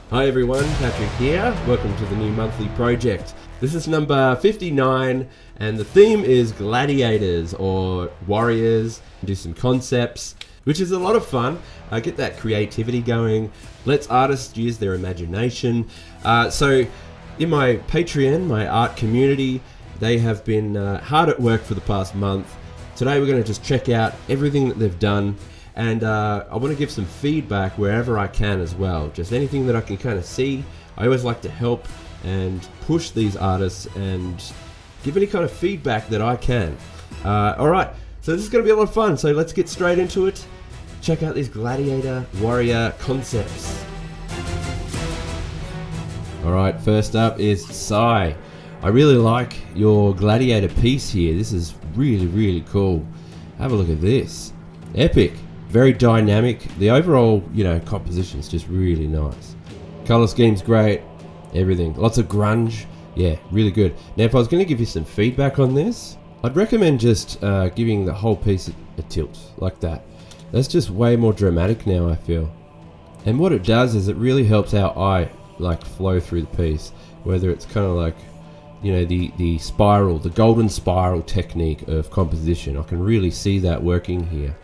Hi everyone, Patrick here. Welcome to the new monthly project. This is number 59 and the theme is gladiators or warriors. Do some concepts, which is a lot of fun. Get that creativity going. Let's artists use their imagination. So in my Patreon, my art community, they have been hard at work for the past month. Today we're going to just check out everything that they've done. And I want to give some feedback wherever I can as well. Just anything that I can kind of see. I always like to help and push these artists and give any kind of feedback that I can. Alright, so this is going to be a lot of fun. So let's get straight into it. Check out these gladiator warrior concepts. Alright, first up is Sai. I really like your gladiator piece here. This is really cool. Have a look at this. Epic. Very dynamic. The overall, composition is just really nice. Color scheme's great. Everything. Lots of grunge. Yeah, really good. Now, if I was going to give you some feedback on this, I'd recommend just giving the whole piece a tilt like that. That's just way more dramatic now, I feel. And what it does is it really helps our eye flow through the piece. Whether it's kind of like, the spiral, the golden spiral technique of composition. I can really see that working here.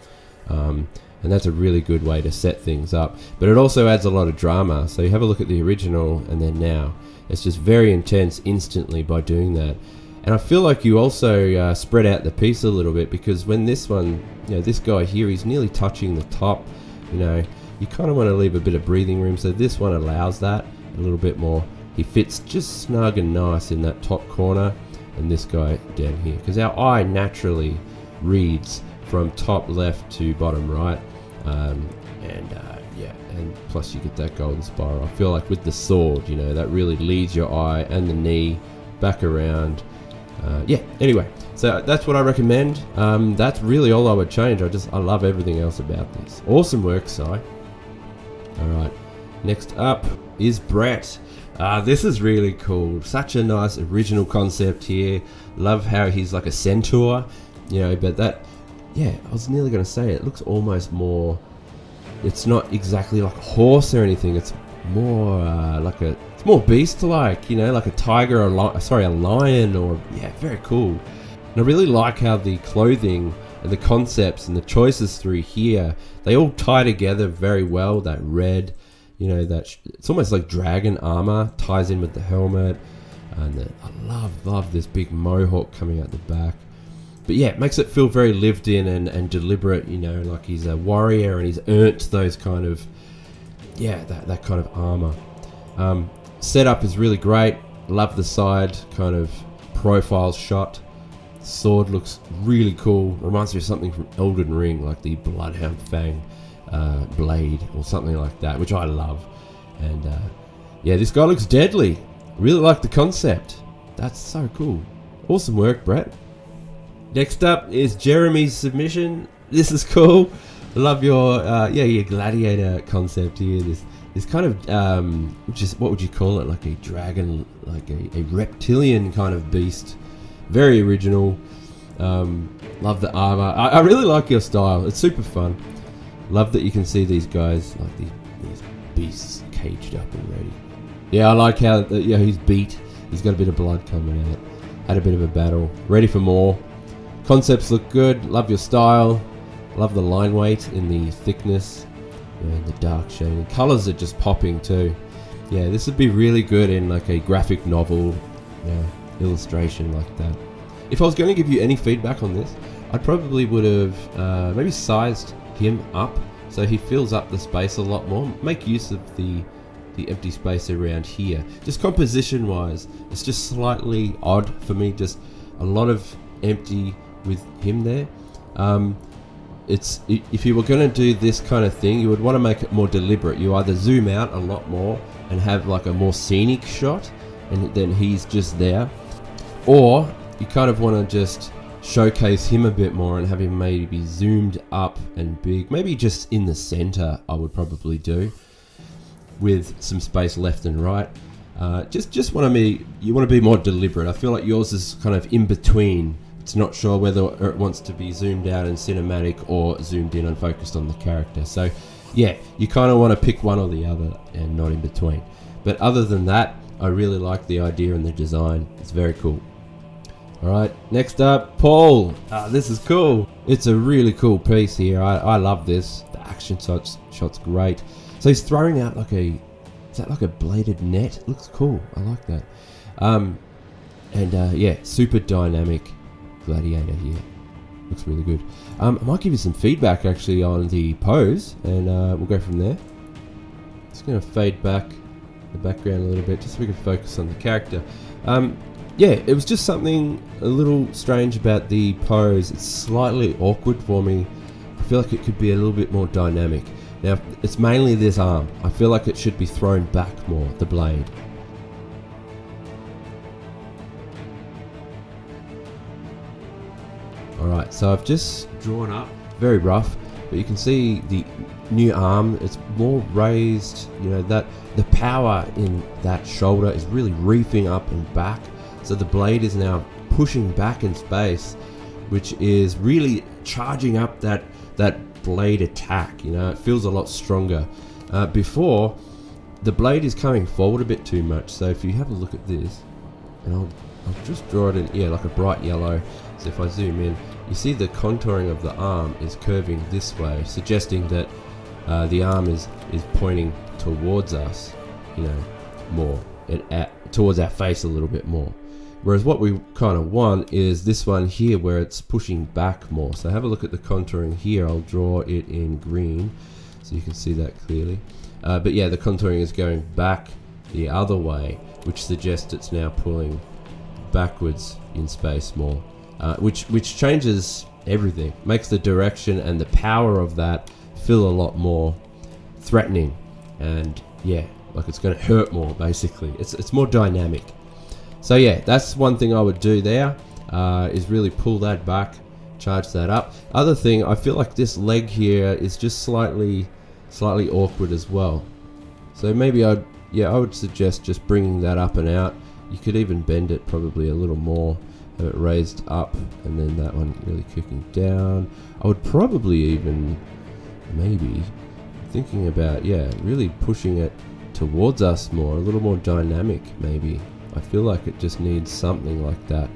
And that's a really good way to set things up, but it also adds a lot of drama. So you have a look at the original and then now it's just very intense instantly by doing that. And I feel like you also spread out the piece a little bit, because when this one, this guy here, he's nearly touching the top, you kind of want to leave a bit of breathing room, so this one allows that a little bit more. He fits just snug and nice in that top corner, and this guy down here, because our eye naturally reads from top left to bottom right, and plus you get that golden spiral. I feel like with the sword, that really leads your eye and the knee back around. Anyway, so that's what I recommend. That's really all I would change. I love everything else about this. Awesome work, Sai. Alright, next up is Brett. This is really cool. Such a nice original concept here. Love how he's like a centaur, but that, I was nearly going to say it looks almost more, it's not exactly like a horse or anything, it's more it's more beast-like, like a tiger, a lion, or, very cool. And I really like how the clothing and the concepts and the choices through here, they all tie together very well. That red, it's almost like dragon armor, ties in with the helmet, and I love this big mohawk coming out the back. But it makes it feel very lived in and deliberate, like he's a warrior and he's earned those kind of, that kind of armor. Setup is really great. Love the side kind of profile shot. Sword looks really cool. Reminds me of something from Elden Ring, like the Bloodhound Fang blade or something like that, which I love. And this guy looks deadly. Really like the concept. That's so cool. Awesome work, Brett. Next up is Jeremy's submission. This is cool. I love your gladiator concept here. This kind of what would you call it? Like a dragon, like a reptilian kind of beast. Very original. Love the armor. I really like your style. It's super fun. Love that you can see these guys, like these beasts caged up already. Yeah, I like how he's beat. He's got a bit of blood coming out. Had a bit of a battle. Ready for more. Concepts look good. Love your style. Love the line weight in the thickness and the dark shading. Colors are just popping too. Yeah, this would be really good in like a graphic novel illustration like that. If I was going to give you any feedback on this, I probably would have maybe sized him up so he fills up the space a lot more. Make use of the empty space around here. Just composition wise, it's just slightly odd for me. Just a lot of empty with him there. If you were going to do this kind of thing, you would want to make it more deliberate. You either zoom out a lot more and have like a more scenic shot, and then he's just there, or you kind of want to just showcase him a bit more and have him maybe zoomed up and big, maybe just in the center. I would probably do with some space left and right. You want to be more deliberate. I feel like yours is kind of in between it's not sure whether it wants to be zoomed out and cinematic or zoomed in and focused on the character. So yeah, you kind of want to pick one or the other and not in between. But other than that, I really like the idea and the design. It's very cool. Alright, next up, Paul. This is cool. It's a really cool piece here. I love this. The action shot's great. So he's throwing out like is that like a bladed net? It looks cool. I like that. Yeah, super dynamic Gladiator here. Looks really good. I might give you some feedback actually on the pose, and we'll go from there. Just going to fade back the background a little bit just so we can focus on the character. Yeah, it was just something a little strange about the pose. It's slightly awkward for me. I feel like it could be a little bit more dynamic. Now, it's mainly this arm. I feel like it should be thrown back more, the blade. Alright, so I've just drawn up, very rough, but you can see the new arm. It's more raised, you know, that the power in that shoulder is really reefing up and back. So the blade is now pushing back in space, which is really charging up that blade attack. You know, it feels a lot stronger. Before, the blade is coming forward a bit too much. So if you have a look at this, and I'll just draw it in, yeah, like a bright yellow. So if I zoom in, you see the contouring of the arm is curving this way, suggesting that the arm is pointing towards us, you know, more, towards our face a little bit more. Whereas what we kind of want is this one here where it's pushing back more. So have a look at the contouring here. I'll draw it in green so you can see that clearly. But yeah, the contouring is going back the other way, which suggests it's now pulling backwards in space more, which changes everything, makes the direction and the power of that feel a lot more threatening, and yeah, like it's going to hurt more. Basically, it's more dynamic. So yeah, that's one thing I would do there, is really pull that back, charge that up. Other thing, I feel like this leg here is just slightly awkward as well. So maybe I would suggest just bringing that up and out. You could even bend it probably a little more, have it raised up, and then that one really kicking down. I would probably even, maybe, thinking about, yeah, really pushing it towards us more, a little more dynamic maybe. I feel like it just needs something like that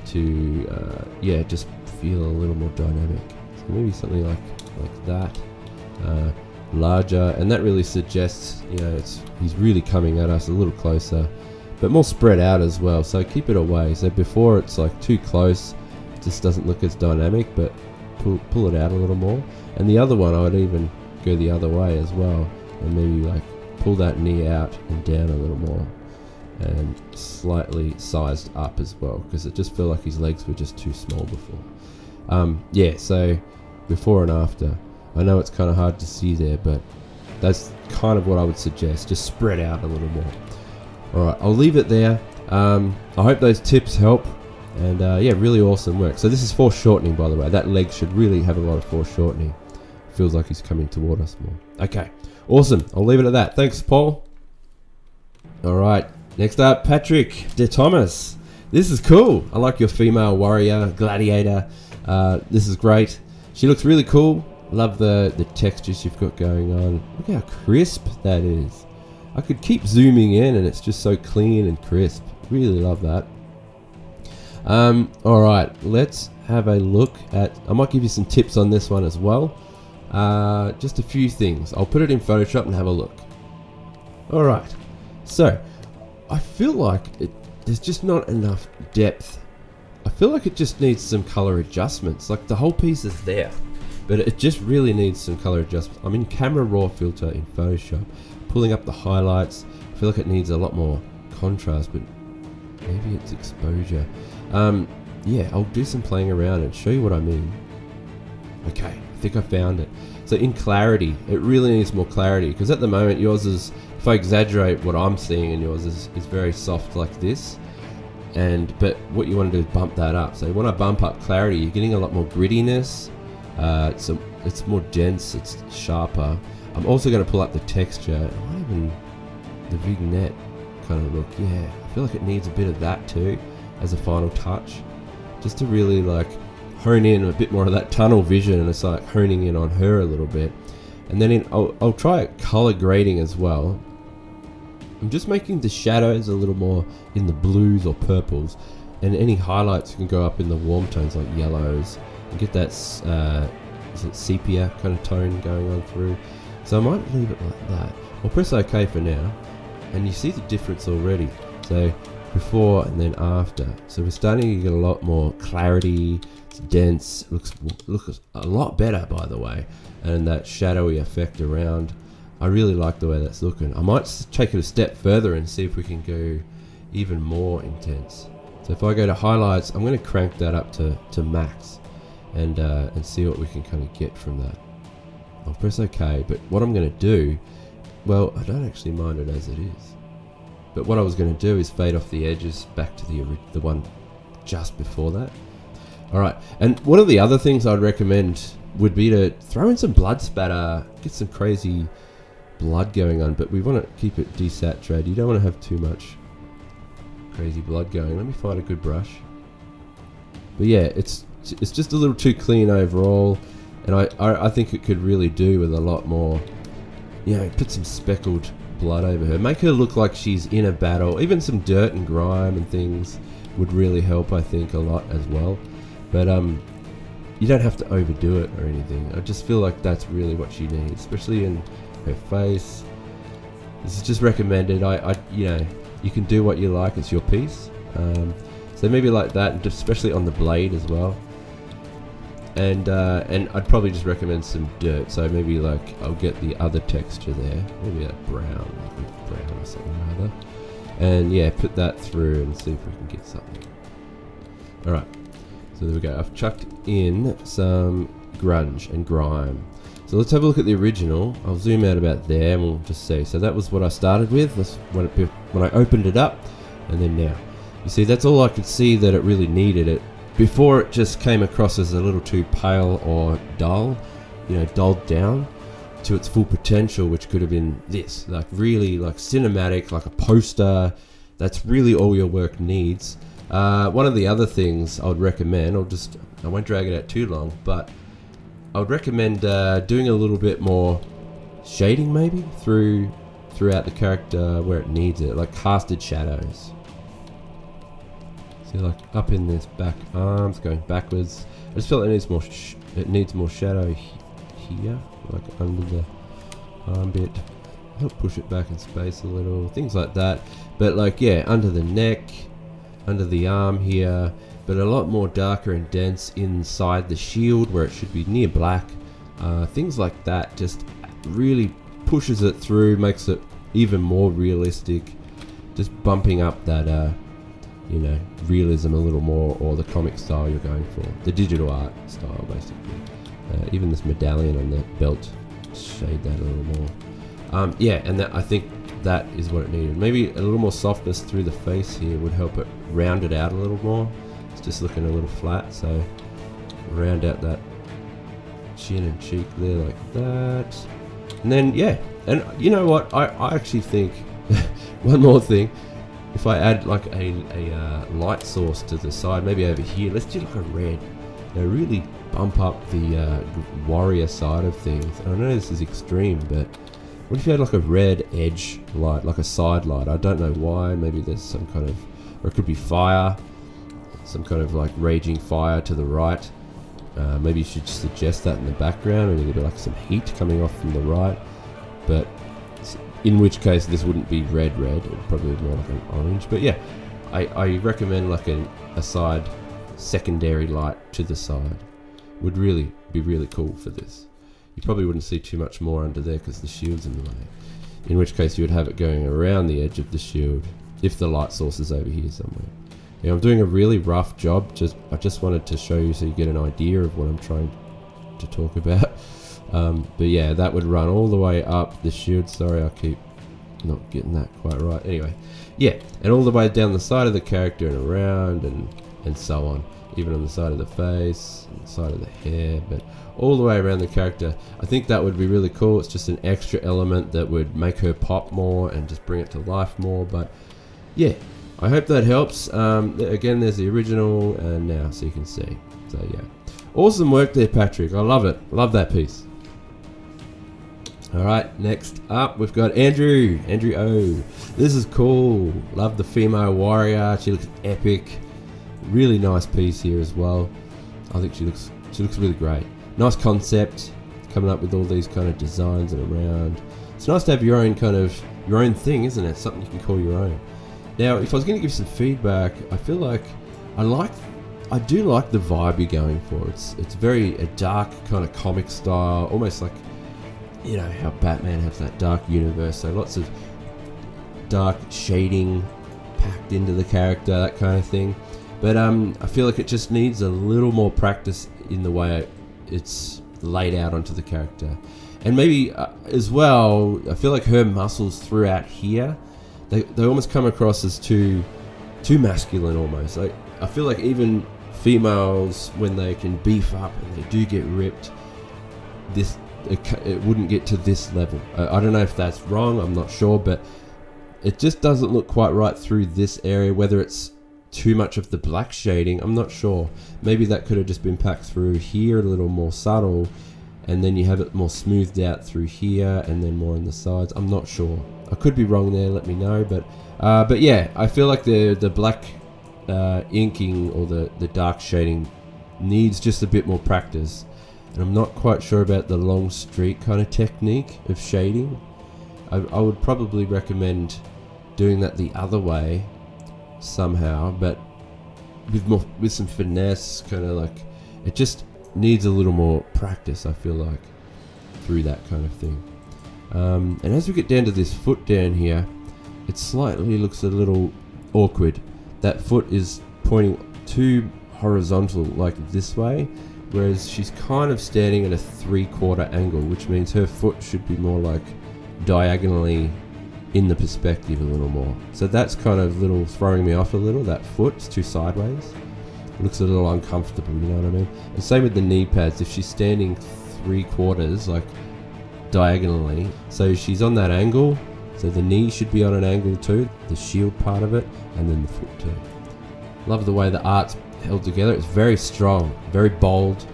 to, yeah, just feel a little more dynamic. So maybe something like that, larger, and that really suggests, you know, he's really coming at us a little closer, but more spread out as well. So keep it away. So before it's like too close, it just doesn't look as dynamic, but pull it out a little more. And the other one, I would even go the other way as well, and maybe like pull that knee out and down a little more, and slightly sized up as well, because it just felt like his legs were just too small before. Yeah, so before and after. I know it's kind of hard to see there, but that's kind of what I would suggest. Just spread out a little more. Alright, I'll leave it there. I hope those tips help, and yeah, really awesome work. So this is foreshortening, by the way. That leg should really have a lot of foreshortening. Feels like he's coming toward us more. Okay, awesome. I'll leave it at that. Thanks, Paul. Alright, next up, Patrick De Thomas. This is cool. I like your female warrior, Gladiator. This is great. She looks really cool. Love the textures you've got going on. Look how crisp that is. I could keep zooming in and it's just so clean and crisp. Really love that. Alright, let's have a look at... I might give you some tips on this one as well. Just a few things. I'll put it in Photoshop and have a look. Alright, so I feel like there's just not enough depth. I feel like it just needs some color adjustments. Like the whole piece is there, but it just really needs some color adjustments. I'm in camera raw filter in Photoshop, pulling up the highlights. I feel like it needs a lot more contrast, but maybe it's exposure. Yeah, I'll do some playing around and show you what I mean. Okay, I think I found it. So in clarity, it really needs more clarity, because at the moment yours is, if I exaggerate what I'm seeing in yours, is very soft like this. But what you want to do is bump that up. So when I bump up clarity, you're getting a lot more grittiness. It's more dense, it's sharper. I'm also going to pull up the texture. Not even the vignette kind of look. Yeah, I feel like it needs a bit of that too as a final touch. just to really like hone in a bit more of that tunnel vision, and it's like honing in on her a little bit. And then I'll try color grading as well. I'm just making the shadows a little more in the blues or purples, and any highlights can go up in the warm tones like yellows, and get that is it sepia kind of tone going on through. So I might leave it like that. I'll press OK for now, and you see the difference already. So before and then after. So we're starting to get a lot more clarity. It's dense. Looks a lot better, by the way, and that shadowy effect around. I really like the way that's looking. I might take it a step further and see if we can go even more intense. So if I go to highlights, I'm going to crank that up to max, and see what we can kind of get from that. I'll press OK, but what I'm going to do, well, I don't actually mind it as it is. But what I was going to do is fade off the edges back to the one just before that. Alright, and one of the other things I'd recommend would be to throw in some blood spatter, get some crazy blood going on, but we want to keep it desaturated. You don't want to have too much crazy blood going. Let me find a good brush. But yeah, it's just a little too clean overall, and I think it could really do with a lot more, you know, put some speckled blood over her, make her look like she's in a battle. Even some dirt and grime and things would really help, I think, a lot as well. But you don't have to overdo it or anything. I just feel like that's really what she needs, especially in her face. This is just recommended. I you know, you can do what you like. It's your piece. So maybe like that, especially on the blade as well. And I'd probably just recommend some dirt. So maybe like I'll get the other texture there, maybe that brown or something rather. And yeah, put that through and see if we can get something. All right. So there we go. I've chucked in some grunge and grime. So let's have a look at the original. I'll zoom out about there and we'll just see. So that was what I started with. That's when I opened it up, and then now. You see, that's all I could see that it really needed it. Before it just came across as a little too pale or dull, you know, dulled down to its full potential, which could have been this, like really like cinematic, like a poster. That's really all your work needs. One of the other things I would recommend, I won't drag it out too long, but I would recommend doing a little bit more shading maybe throughout the character where it needs it, like casted shadows. See, like up in this back arms, going backwards. I just feel like it needs more shadow here, like under the armpit. I'll push it back in space a little, things like that. But like, yeah, under the neck, under the arm here, but a lot more darker and dense inside the shield where it should be near black. Things like that just really pushes it through, makes it even more realistic, just bumping up that you know, realism a little more, or the comic style you're going for, the digital art style basically. Even this medallion on the belt, shade that a little more. Yeah, and I think that is what it needed. Maybe a little more softness through the face here would help it round it out a little more. It's just looking a little flat, so round out that chin and cheek there like that. And then, yeah, and you know what, I actually think, one more thing, if I add like a light source to the side, maybe over here, let's do like a red. Now really bump up the warrior side of things. I know this is extreme, but what if you had like a red edge light, like a side light? I don't know why. Maybe there's some kind of, or it could be fire, some kind of like raging fire to the right. Maybe you should suggest that in the background, and there'll be like some heat coming off from the right. But in which case this wouldn't be red, it would probably be more like an orange. But yeah, I recommend like a side secondary light to the side. Would really be really cool for this. You probably wouldn't see too much more under there because the shield's in the way. In which case you would have it going around the edge of the shield if the light source is over here somewhere. Yeah, I'm doing a really rough job. I just wanted to show you so you get an idea of what I'm trying to talk about. But yeah, that would run all the way up the shield. Sorry, I keep not getting that quite right. Anyway, yeah, and all the way down the side of the character and around and so on. Even on the side of the face, and the side of the hair, but all the way around the character. I think that would be really cool. It's just an extra element that would make her pop more and just bring it to life more. But yeah, I hope that helps. Again, there's the original and now, so you can see. So yeah, awesome work there, Patrick. I love it. Love that piece. All right, next up we've got Andrew O. This is cool. Love the female warrior. She looks epic. Really nice piece here as well. I think she looks really great. Nice concept, coming up with all these kind of designs and around. It's nice to have your own thing, isn't it? Something you can call your own. Now, if I was going to give some feedback, I feel like I do like the vibe you're going for. It's very a dark kind of comic style, almost like, you know, how Batman has that dark universe. So lots of dark shading packed into the character, that kind of thing. But I feel like it just needs a little more practice in the way it's laid out onto the character. And maybe as well, I feel like her muscles throughout here, they almost come across as too masculine almost. Like, I feel like even females, when they can beef up and they do get ripped, it wouldn't get to this level. I don't know if that's wrong, I'm not sure, but it just doesn't look quite right through this area. Whether it's too much of the black shading, I'm not sure. Maybe that could have just been packed through here a little more subtle, and then you have it more smoothed out through here and then more on the sides. I'm not sure. I could be wrong there, let me know. But yeah, I feel like the black inking or the dark shading needs just a bit more practice. And I'm not quite sure about the long streak kind of technique of shading. I would probably recommend doing that the other way somehow, but with some finesse, kind of like, it just needs a little more practice, I feel like, through that kind of thing. And as we get down to this foot down here, it slightly looks a little awkward. That foot is pointing too horizontal, like this way, whereas she's kind of standing at a 3/4 angle, which means her foot should be more like diagonally in the perspective a little more. So that's kind of throwing me off a little. That foot's too sideways. It looks a little uncomfortable, you know what I mean? And same with the knee pads. If she's standing 3/4 like diagonally, so she's on that angle, so the knee should be on an angle too, the shield part of it, and then the foot too. Love the way the art's held together. It's very strong, very bold.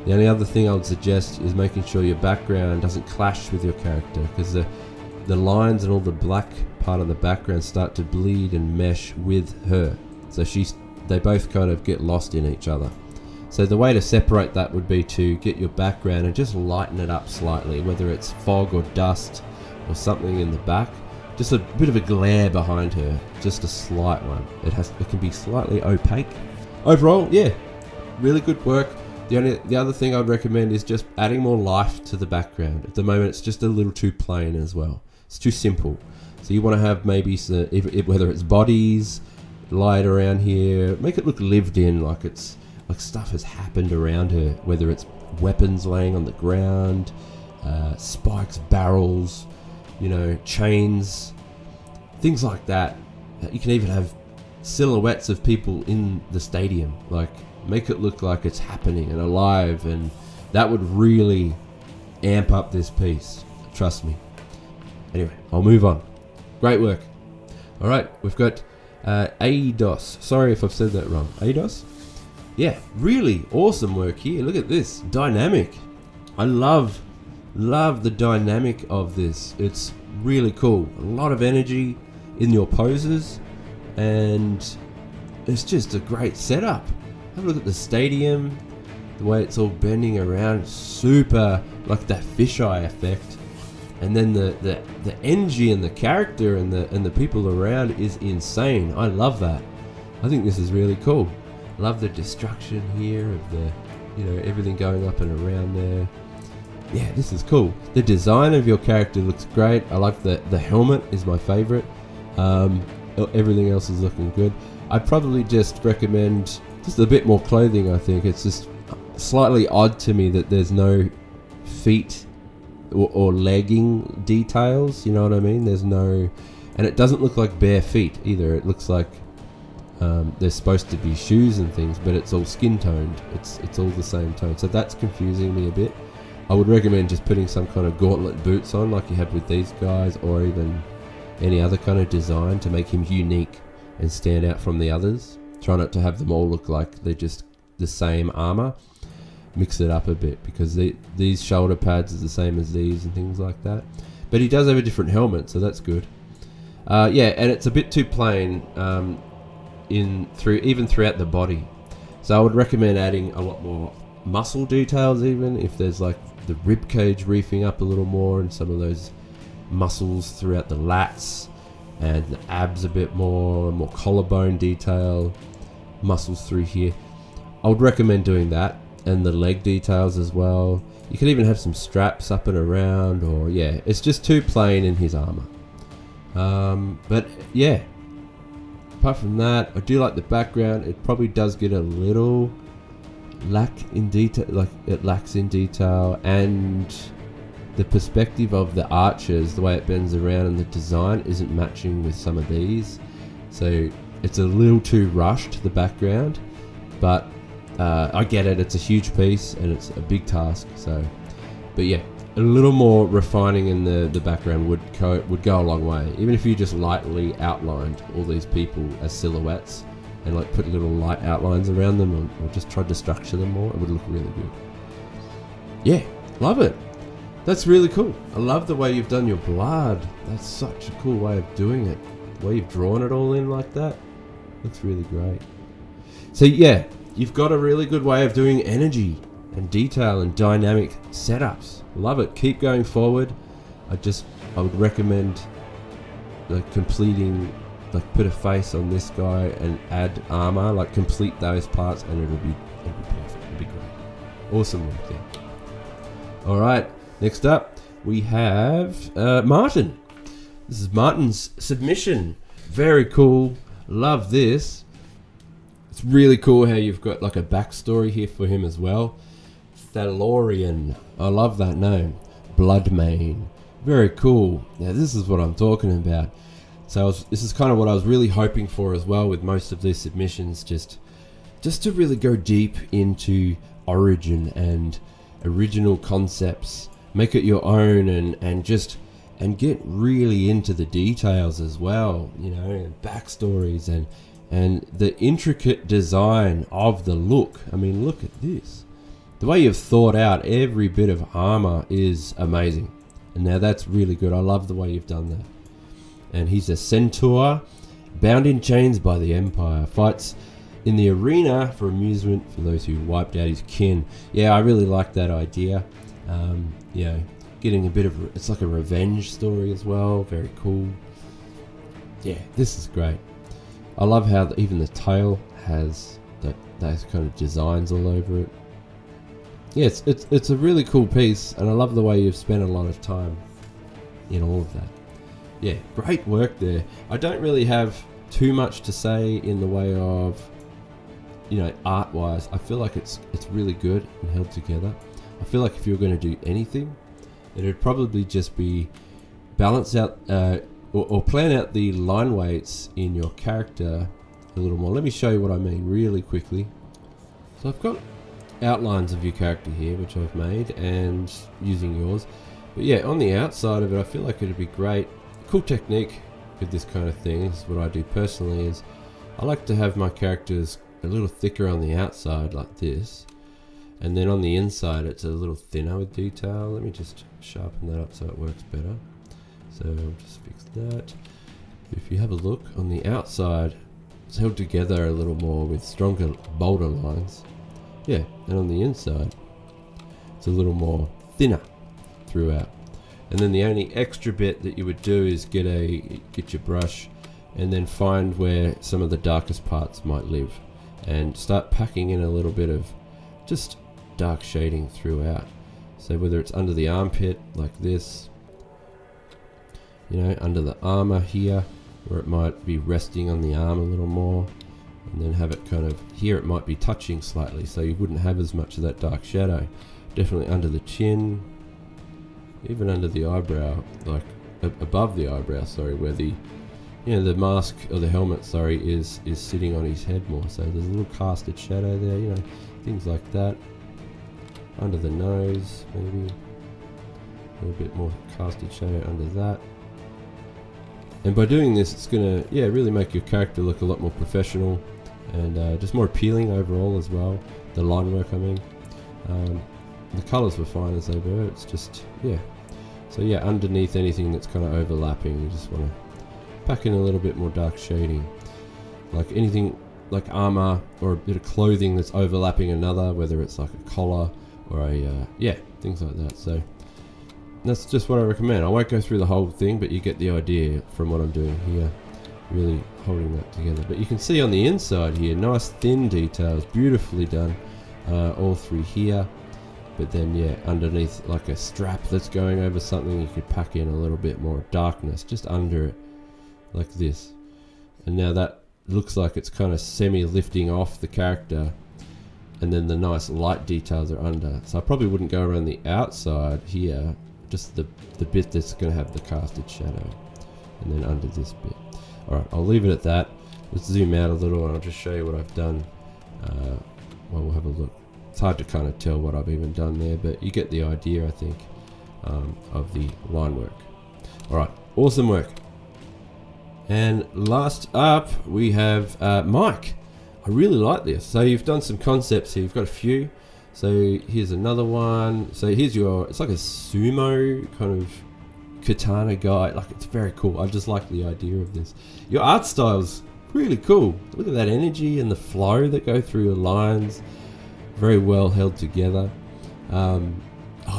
The only other thing I would suggest is making sure your background doesn't clash with your character, because the lines and all the black part of the background start to bleed and mesh with her. So they both kind of get lost in each other. So the way to separate that would be to get your background and just lighten it up slightly, whether it's fog or dust or something in the back. Just a bit of a glare behind her, just a slight one. It can be slightly opaque. Overall, yeah, really good work. The other thing I'd recommend is just adding more life to the background. At the moment, it's just a little too plain as well. It's too simple. So you want to have maybe whether it's bodies, light around here, make it look lived in, like it's like stuff has happened around her. Whether it's weapons laying on the ground, spikes, barrels, chains, things like that. You can even have silhouettes of people in the stadium, like make it look like it's happening and alive, and that would really amp up this piece, trust me. Anyway, I'll move on. Great work. Alright, we've got Eidos. Sorry if I've said that wrong. Eidos? Yeah, really awesome work here. Look at this. Dynamic. I love the dynamic of this. It's really cool. A lot of energy in your poses, and it's just a great setup. Have a look at the stadium, the way it's all bending around, super like that fisheye effect. And then the energy and the character and the people around is insane. I love that. I think this is really cool. Love the destruction here of the, everything going up and around there. Yeah, this is cool. The design of your character looks great. I like the helmet is my favorite. Everything else is looking good. I'd probably just recommend just a bit more clothing. I think it's just slightly odd to me that there's no feet or legging details, you know what I mean? There's no, and it doesn't look like bare feet either. It looks like they're supposed to be shoes and things, but it's all skin toned. It's all the same tone, so that's confusing me a bit. I would recommend just putting some kind of gauntlet boots on like you have with these guys, or even any other kind of design to make him unique and stand out from the others. Try not to have them all look like they're just the same armor. Mix it up a bit, because these shoulder pads are the same as these and things like that. But he does have a different helmet, so that's good. Yeah, and it's a bit too plain even throughout the body. So I would recommend adding a lot more muscle details, even if there's like the rib cage reefing up a little more, and some of those muscles throughout the lats, and the abs a bit more collarbone detail, muscles through here. I would recommend doing that, and the leg details as well. You could even have some straps up and around, or yeah, it's just too plain in his armor. But yeah, apart from that, I do like the background. It probably does get a little lack in detail, like it lacks in detail, and the perspective of the archers, the way it bends around, and the design isn't matching with some of these. So it's a little too rushed, the background, but I get it. It's a huge piece and it's a big task. So, but yeah, a little more refining in the background would go a long way. Even if you just lightly outlined all these people as silhouettes and like put little light outlines around them, or just tried to structure them more, it would look really good. Yeah, love it. That's really cool. I love the way you've done your blood. That's such a cool way of doing it. The way you've drawn it all in like that. Looks really great. So yeah, you've got a really good way of doing energy and detail and dynamic setups. Love it. Keep going forward. I would recommend like completing, like put a face on this guy and add armor, like complete those parts, and it'll be perfect. It'll be great. Awesome work there. All right. Next up, we have Martin. This is Martin's submission. Very cool. Love this. It's really cool how you've got like a backstory here for him as well. Thalorian. I love that name. Bloodmane. Very cool. Now this is what I'm talking about. So this is kind of what I was really hoping for as well with most of these submissions. Just to really go deep into origin and original concepts. Make it your own and get really into the details as well, you know, and backstories and the intricate design of the look. I mean, look at this. The way you've thought out every bit of armor is amazing. And now that's really good. I love the way you've done that. And he's a centaur, bound in chains by the Empire. Fights in the arena for amusement for those who wiped out his kin. Yeah, I really like that idea. You know, getting a bit of, it's like a revenge story as well. Very cool. Yeah, this is great. I love how even the tail has those kind of designs all over it. Yeah, it's a really cool piece, and I love the way you've spent a lot of time in all of that. Yeah, great work there. I don't really have too much to say in the way of, you know, art-wise. I feel like it's really good and held together. I feel like if you were going to do anything, it'd probably just be balance out or plan out the line weights in your character a little more. Let me show you what I mean really quickly. So I've got outlines of your character here, which I've made, and using yours. But yeah, on the outside of it, I feel like it'd be great. Cool technique with this kind of thing, this is what I do personally, is I like to have my characters a little thicker on the outside like this. And then on the inside, it's a little thinner with detail. Let me just sharpen that up so it works better. So I'll just fix that. If you have a look on the outside, it's held together a little more with stronger, bolder lines. Yeah, and on the inside, it's a little more thinner throughout. And then the only extra bit that you would do is get your brush and then find where some of the darkest parts might live, and start packing in a little bit of just dark shading throughout. So whether it's under the armpit like this, you know, under the armor here, where it might be resting on the arm a little more, and then have it kind of here, it might be touching slightly, so you wouldn't have as much of that dark shadow. Definitely under the chin, even under the eyebrow, like above the eyebrow, sorry, where the, you know, the mask or the helmet, sorry, is sitting on his head more. So there's a little casted shadow there, you know, things like that. Under the nose, maybe a little bit more casted shadow under that. And by doing this, it's gonna really make your character look a lot more professional and just more appealing overall as well. The line work, I mean. The colours were fine as they were. It's just So underneath anything that's kind of overlapping, you just want to pack in a little bit more dark shading. Like anything like armor or a bit of clothing that's overlapping another, whether it's like a collar or a things like that. So that's just what I recommend. I won't go through the whole thing, but you get the idea from what I'm doing here, really holding that together. But you can see on the inside here, nice thin details, beautifully done, all through here. But then underneath, like a strap that's going over something, you could pack in a little bit more darkness just under it, like this. And now that looks like it's kind of semi-lifting off the character, and then the nice light details are under. So I probably wouldn't go around the outside here, just the bit that's going to have the casted shadow, and then under this bit. Alright, I'll leave it at that. Let's zoom out a little and I'll just show you what I've done. Well, we'll have a look. It's hard to kind of tell what I've even done there, but you get the idea, I think, of the line work. Alright, awesome work. And last up, we have Mike. I really like this. So you've done some concepts here. You've got a few. So here's another one. So here's it's like a sumo kind of katana guy. Like, it's very cool. I just like the idea of this. Your art style's really cool. Look at that energy and the flow that go through your lines. Very well held together. Oh,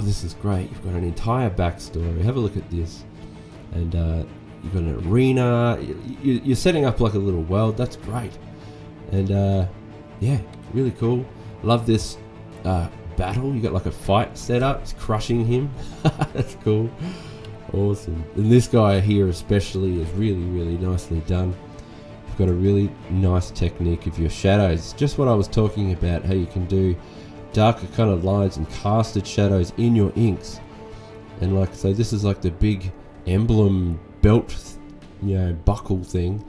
this is great. You've got an entire backstory. Have a look at this. And you've got an arena. You're setting up like a little world. That's great. And really cool. Love this battle. You got like a fight set up. It's crushing him. That's cool. Awesome. And this guy here especially is really, really nicely done. You've got a really nice technique of your shadows. Just what I was talking about, how you can do darker kind of lines and casted shadows in your inks. And like, so this is like the big emblem belt, buckle thing.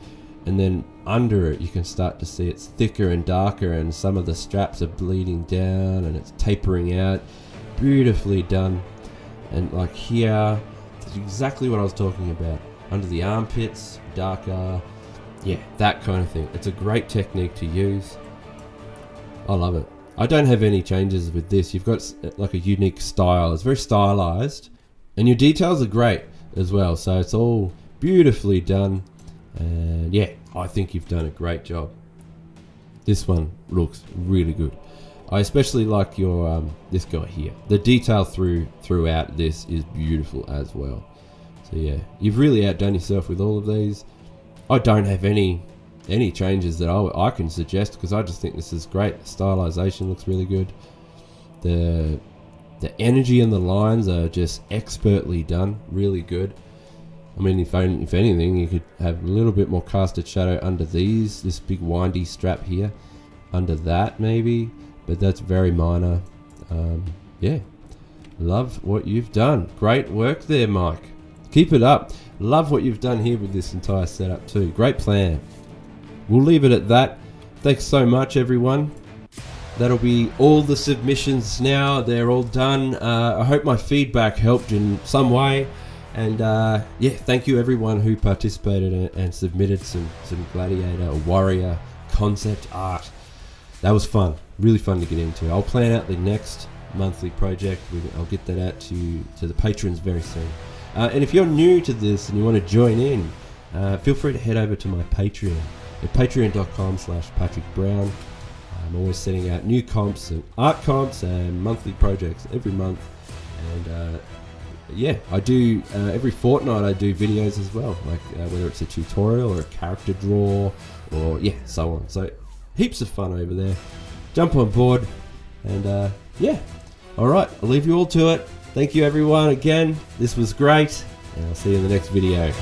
And then under it, you can start to see it's thicker and darker, and some of the straps are bleeding down and it's tapering out. Beautifully done. And like here, that's exactly what I was talking about. Under the armpits, darker. Yeah, that kind of thing. It's a great technique to use. I love it. I don't have any changes with this. You've got like a unique style. It's very stylized. And your details are great as well. So it's all beautifully done. And yeah, I think you've done a great job. This one looks really good. I especially like your this guy here. The detail throughout this is beautiful as well. So yeah, you've really outdone yourself with all of these. I don't have any changes that I can suggest, because I just think this is great. The stylization looks really good. The energy and the lines are just expertly done. Really good. I mean, if anything, you could have a little bit more casted shadow under this big windy strap here, under that maybe, but that's very minor. Yeah, love what you've done. Great work there, Mike. Keep it up. Love what you've done here with this entire setup too. Great plan. We'll leave it at that. Thanks so much, everyone. That'll be all the submissions now. They're all done. I hope my feedback helped in some way. And thank you everyone who participated and submitted some Gladiator or Warrior concept art. That was fun. Really fun to get into. I'll plan out the next monthly project. I'll get that out to the patrons very soon. And if you're new to this and you want to join in, feel free to head over to my Patreon at patreon.com/PatrickBrown. I'm always setting out new comps and art comps and monthly projects every month. And I do every fortnight I do videos as well, like whether it's a tutorial or a character draw or so on. So heaps of fun over there. Jump on board and alright, I'll leave you all to it. Thank you everyone again. This was great, and I'll see you in the next video.